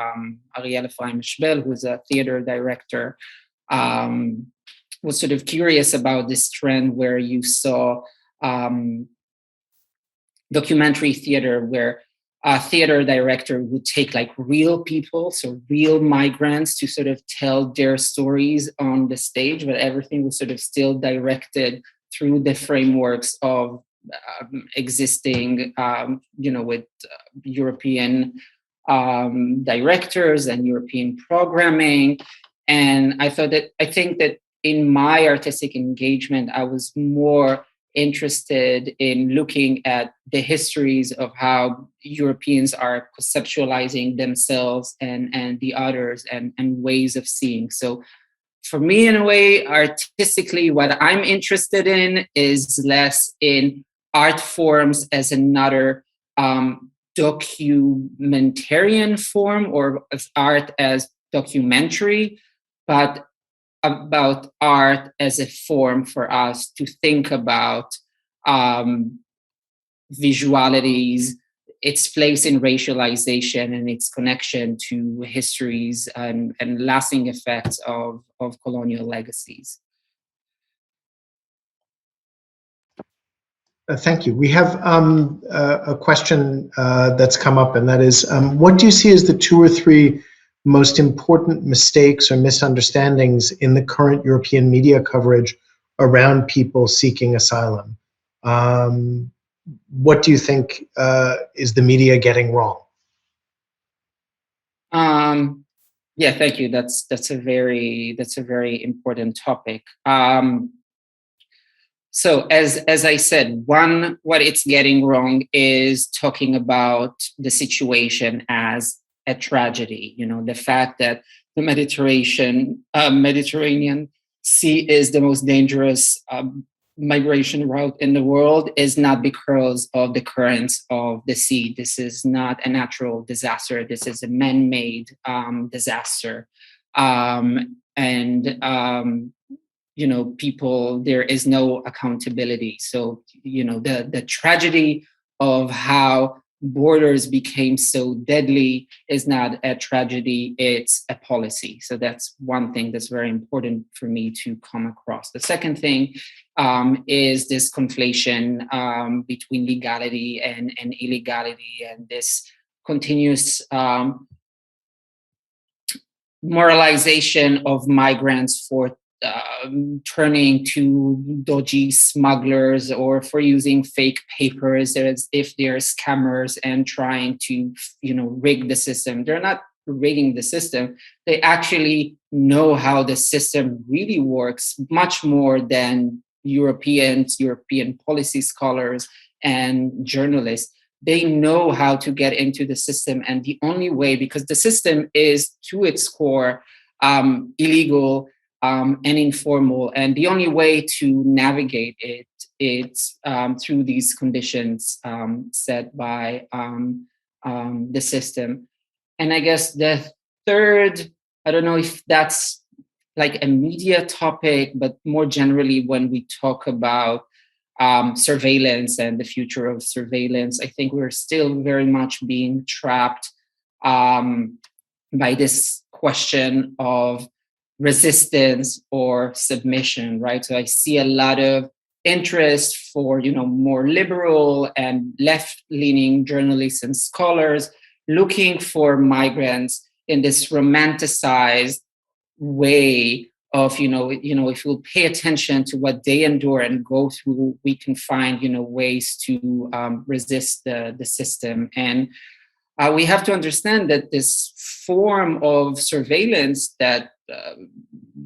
Ariel Efraim-Schbel, who's a theater director, was sort of curious about this trend where you saw documentary theater where a theater director would take like real people, so real migrants, to sort of tell their stories on the stage, but everything was sort of still directed through the frameworks of existing, with European directors and European programming. And I think that in my artistic engagement, I was more interested in looking at the histories of how Europeans are conceptualizing themselves and the others and ways of seeing. So for me, in a way, artistically, what I'm interested in is less in art forms as another documentarian form, or as art as documentary, but about art as a form for us to think about visualities, its place in racialization, and its connection to histories and lasting effects of colonial legacies. Thank you. We have a question that's come up, and that is, what do you see as the 2 or 3 most important mistakes or misunderstandings in the current European media coverage around people seeking asylum? What do you think is the media getting wrong? Yeah, thank you. That's a very important topic. So as I said, what it's getting wrong is talking about the situation as a tragedy. You know, the fact that the Mediterranean Sea is the most dangerous migration route in the world is not because of the currents of the sea. This is not a natural disaster. This is a man-made disaster, and you know, people, there is no accountability. So, you know, the tragedy of how borders became so deadly is not a tragedy, it's a policy. So that's one thing that's very important for me to come across. The second thing is this conflation between legality and illegality, and this continuous moralization of migrants for turning to dodgy smugglers or for using fake papers as if they're scammers and trying to, you know, rig the system. They're not rigging the system. They actually know how the system really works much more than European policy scholars and journalists. They know how to get into the system, and the only way, because the system is to its core illegal and informal, and the only way to navigate it it's through these conditions set by the system. And I guess the third, I don't know if that's like a media topic, but more generally, when we talk about surveillance and the future of surveillance, I think we're still very much being trapped by this question of resistance or submission, right? So I see a lot of interest for, you know, more liberal and left-leaning journalists and scholars looking for migrants in this romanticized way of, if we'll pay attention to what they endure and go through, we can find, ways to resist the system. And we have to understand that this form of surveillance that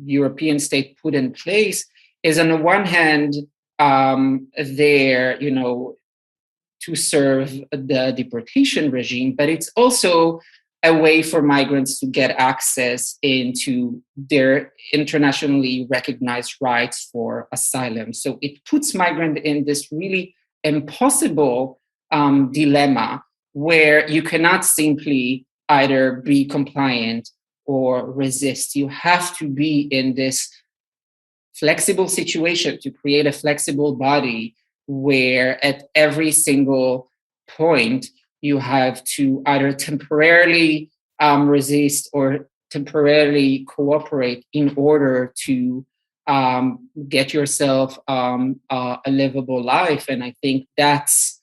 European state put in place is, on the one hand, there, to serve the deportation regime, but it's also a way for migrants to get access into their internationally recognized rights for asylum. So it puts migrants in this really impossible dilemma where you cannot simply either be compliant or resist. You have to be in this flexible situation to create a flexible body where at every single point you have to either temporarily resist or temporarily cooperate in order to get yourself a livable life. And I think that's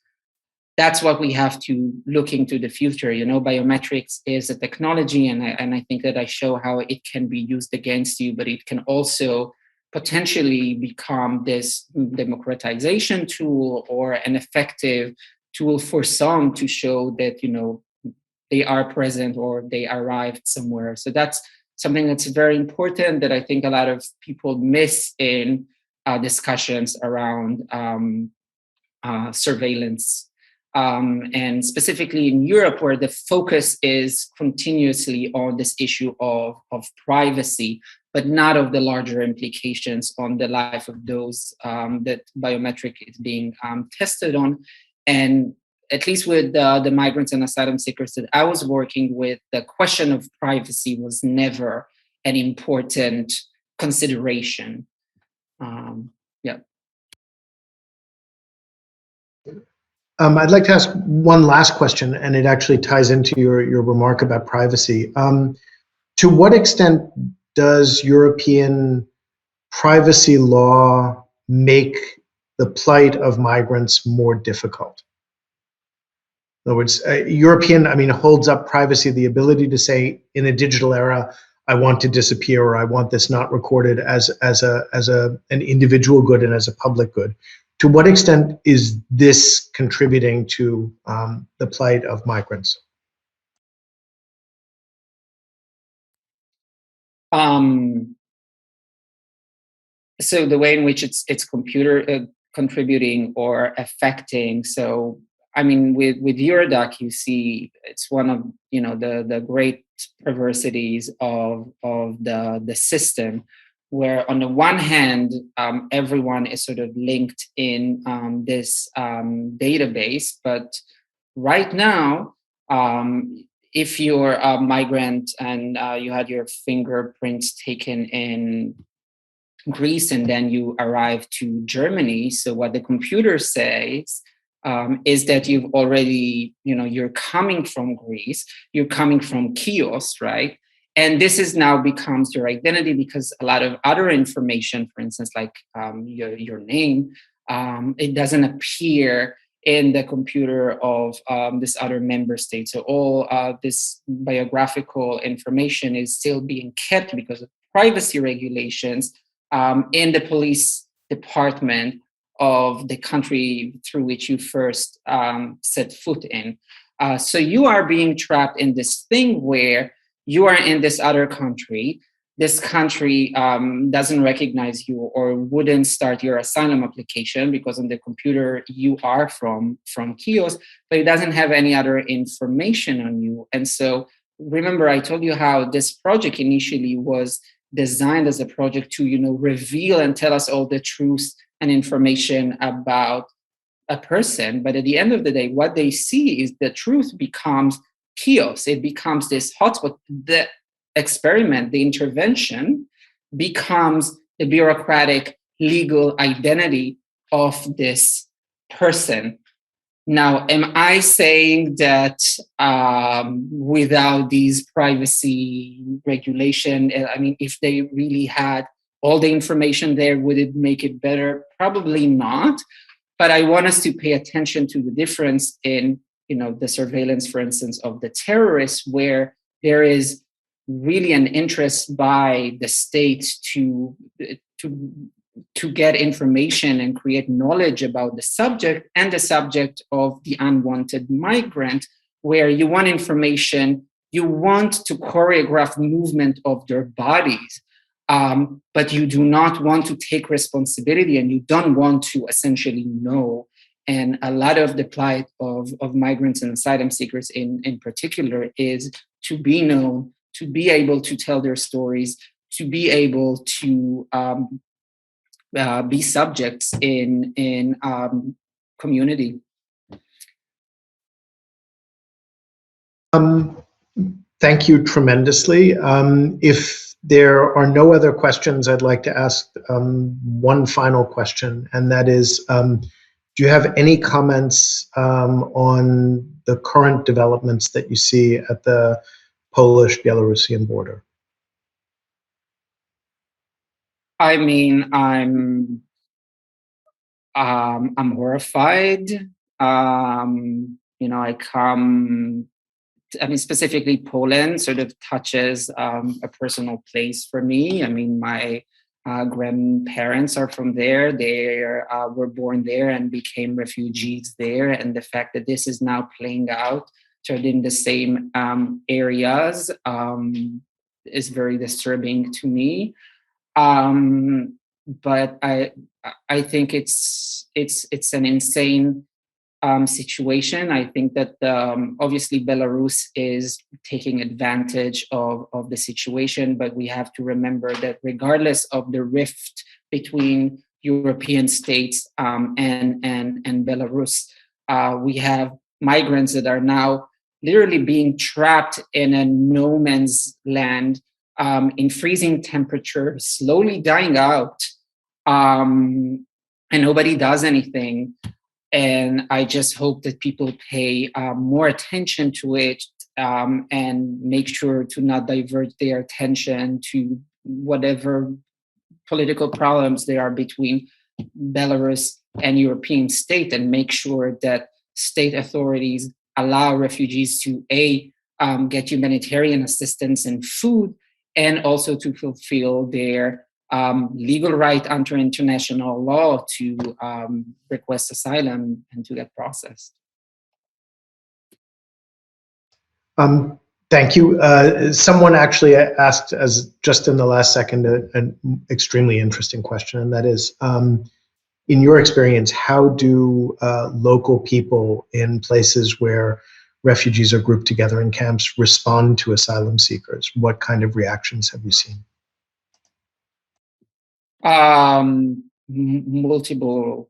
what we have to look into the future. Biometrics is a technology, and I think that I show how it can be used against you, but it can also potentially become this democratization tool or an effective tool for some to show that, they are present or they arrived somewhere. So that's something that's very important that I think a lot of people miss in discussions around surveillance. And specifically in Europe, where the focus is continuously on this issue of privacy, but not of the larger implications on the life of those that biometric is being tested on. And at least with the migrants and asylum seekers that I was working with, the question of privacy was never an important consideration. Yeah. I'd like to ask one last question, and it actually ties into your remark about privacy. To what extent does European privacy law make the plight of migrants more difficult? In other words, European, holds up privacy, the ability to say in a digital era, I want to disappear, or I want this not recorded as an individual good and as a public good. To what extent is this contributing to the plight of migrants? So the way in which it's computer contributing or affecting. So I mean, with Eurodac, you see it's one of the great perversities of the system, where on the one hand, everyone is sort of linked in this database, but right now, if you're a migrant and you had your fingerprints taken in Greece and then you arrive to Germany, so what the computer says is that you've already, you're coming from Greece, you're coming from Chios, right? And this is now becomes your identity, because a lot of other information, for instance, like your name, it doesn't appear in the computer of this other member state. So all this biographical information is still being kept because of privacy regulations in the police department of the country through which you first set foot in. So you are being trapped in this thing where you are in this other country. This country doesn't recognize you or wouldn't start your asylum application because on the computer you are from Chios, but it doesn't have any other information on you. And so remember, I told you how this project initially was designed as a project to, reveal and tell us all the truth and information about a person. But at the end of the day, what they see is the truth becomes Chios. It becomes this hotspot. The experiment, the intervention, becomes the bureaucratic legal identity of this person. Now, am I saying that without these privacy regulation, I mean, if they really had all the information there, would it make it better? Probably not. But I want us to pay attention to the difference in, the surveillance, for instance, of the terrorists, where there is really an interest by the state to get information and create knowledge about the subject and the subject of the unwanted migrant, where you want information, you want to choreograph movement of their bodies, but you do not want to take responsibility and you don't want to essentially know. And a lot of the plight of migrants and asylum seekers in particular is to be known, to be able to tell their stories, to be able to be subjects in community. Thank you tremendously. If there are no other questions, I'd like to ask one final question, and that is, do you have any comments on the current developments that you see at the Polish-Belarusian border? I mean, I'm horrified. I mean, specifically Poland sort of touches a personal place for me. I mean, my grandparents are from there. They were born there and became refugees there. And the fact that this is now playing out sort of in the same areas is very disturbing to me. But I think it's an insane situation. I think that obviously Belarus is taking advantage of the situation, but we have to remember that regardless of the rift between European states and Belarus, we have migrants that are now literally being trapped in a no man's land in freezing temperature, slowly dying out, and nobody does anything. And I just hope that people pay more attention to it and make sure to not divert their attention to whatever political problems there are between Belarus and European state, and make sure that state authorities allow refugees to get humanitarian assistance and food, and also to fulfill their legal right under international law to request asylum and to get processed. Thank you. Someone actually asked, as just in the last second, an extremely interesting question, and that is, in your experience, how do local people in places where refugees are grouped together in camps respond to asylum seekers? What kind of reactions have you seen? Multiple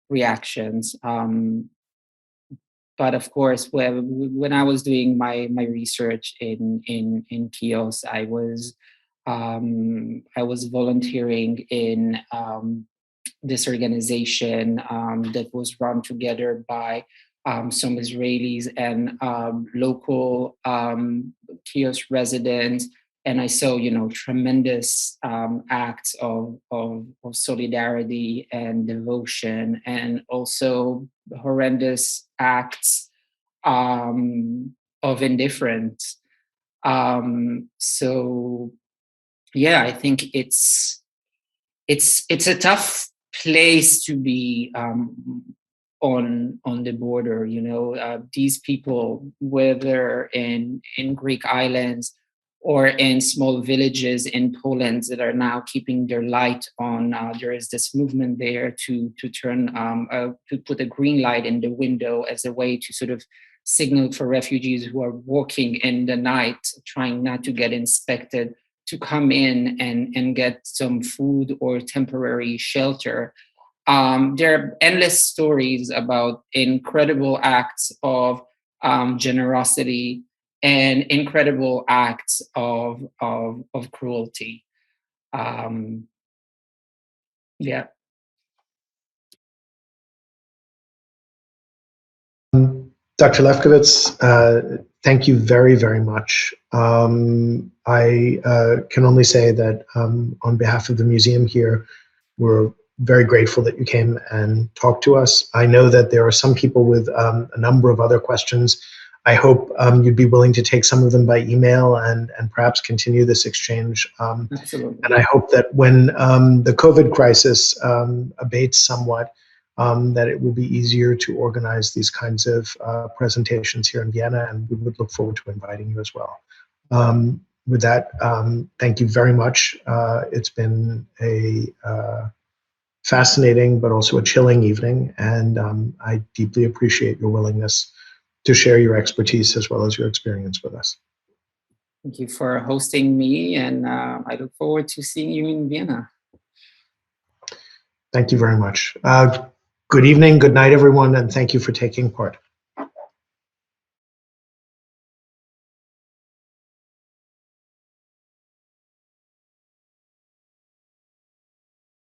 reactions. But of course, when I was doing my research in Chios, I was volunteering in this organization that was run together by some Israelis and local Chios residents. And I saw, tremendous acts of solidarity and devotion, and also horrendous acts of indifference. So, yeah, I think it's a tough place to be on the border. These people, whether in Greek islands or in small villages in Poland that are now keeping their light on. There is this movement there to turn to put a green light in the window as a way to sort of signal for refugees who are walking in the night, trying not to get inspected, to come in and get some food or temporary shelter. There are endless stories about incredible acts of generosity and incredible acts of cruelty. Yeah. Dr. Lewkowicz, thank you very, very much. I can only say that on behalf of the museum here, we're very grateful that you came and talked to us. I know that there are some people with a number of other questions. I hope you'd be willing to take some of them by email and perhaps continue this exchange. Absolutely. And I hope that when the COVID crisis abates somewhat, that it will be easier to organize these kinds of presentations here in Vienna, and we would look forward to inviting you as well. With that, thank you very much. It's been a fascinating but also a chilling evening, and I deeply appreciate your willingness to share your expertise as well as your experience with us. Thank you for hosting me, and I look forward to seeing you in Vienna. Thank you very much. Good evening, good night, everyone, and thank you for taking part.